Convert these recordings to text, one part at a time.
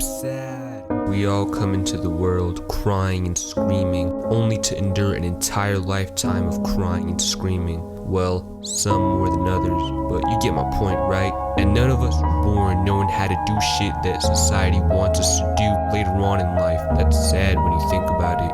sad. We all come into the world crying and screaming, only to endure an entire lifetime of crying and screaming. Well, some more than others, but you get my point, right? And none of us were born knowing how to do shit that society wants us to do later on in life. That's sad when you think about it.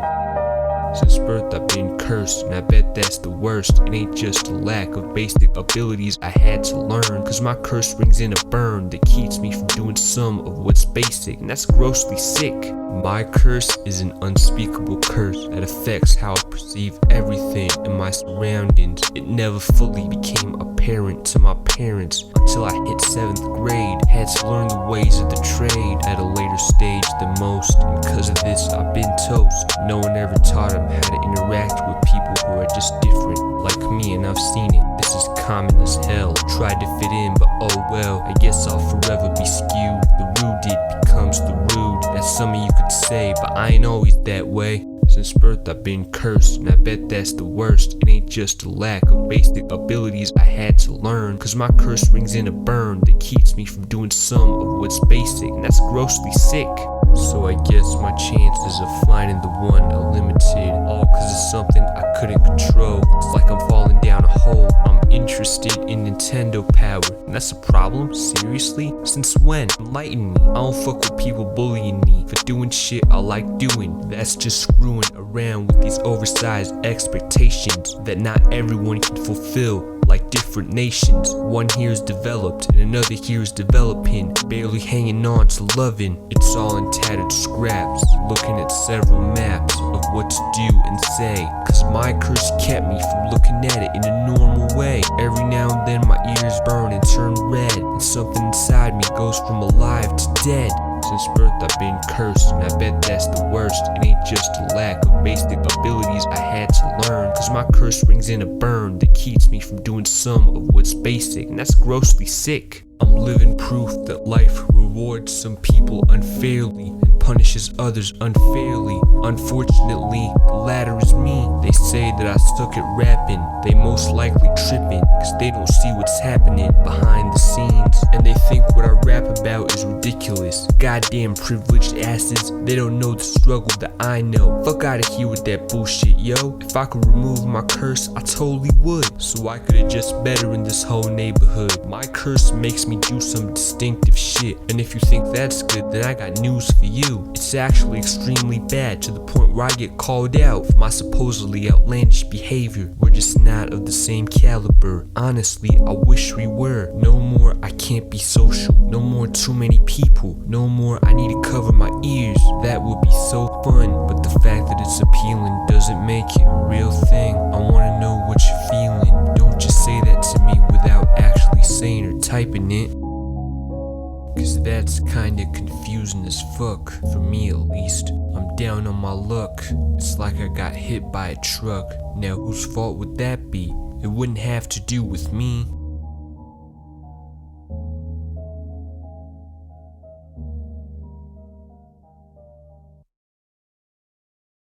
Since birth I've been cursed, and I bet that's the worst. It ain't just a lack of basic abilities I had to learn, cause my curse brings in a burn that keeps me from doing some of what's basic, and that's grossly sick. My curse is an unspeakable curse that affects how I perceive everything in my surroundings. It never fully became apparent to my parents until I hit 7th grade. Had to learn the ways of the trade at a later stage than most, and because of this I've been toast. No one ever taught them how to interact with people who are just different like me, and I've seen it. This is common as hell. Tried to fit in, but oh well, I guess I'll forever be skewed. The rooted becomes the rude. That's something you could say, but I ain't always that way. Since birth I've been cursed, and I bet that's the worst. It ain't just a lack of basic abilities I had to learn, cause my curse brings in a burn that keeps me from doing some of what's basic, and that's grossly sick. So I guess my chances of finding the one are limited, all cause it's something I couldn't control. It's like I'm falling down a hole. I'm interested in Nintendo power, and that's a problem? Seriously? Since when? Enlighten me. I don't fuck with people bullying me for doing shit I like doing. That's just screwing around with these oversized expectations that not everyone can fulfill. Like different nations, one here is developed and another here is developing, barely hanging on to loving. It's all in tattered scraps, looking at several maps of what to do and say, cause my curse kept me from looking at it in a normal way. Every now and then my ears burn and turn red, and something inside me goes from alive to dead. Since birth I've been cursed, and I bet that's the worst. It ain't just a lack of basic abilities I had to learn, cause my curse brings in a burn that keeps me from doing some of what's basic, and that's grossly sick. I'm living proof that life rewards some people unfairly and punishes others unfairly. Unfortunately, the latter is me. They say that I suck at rapping. They most likely tripping, cause they don't see what's happening behind the scenes, and they think what I rap about is ridiculous. Goddamn privileged asses, they don't know the struggle that I know. Fuck out of here with that bullshit, yo. If I could remove my curse, I totally would, so I could adjust better in this whole neighborhood. My curse makes me do some distinctive shit, and if you think that's good, then I got news for you. It's actually extremely bad, to the point where I get called out for my supposedly outlandish behavior. We're just not of the same caliber. Honestly, I wish we were. No more I can't be social. No more too many people. No more I need to cover my ears. That would be so fun, but the fact that it's appealing doesn't make it a real thing. I wanna know what you're feeling. Don't just say that to me without actually saying or typing it, cause that's kinda confusing as fuck, for me at least. I'm down on my luck. It's like I got hit by a truck. Now whose fault would that be? It wouldn't have to do with me.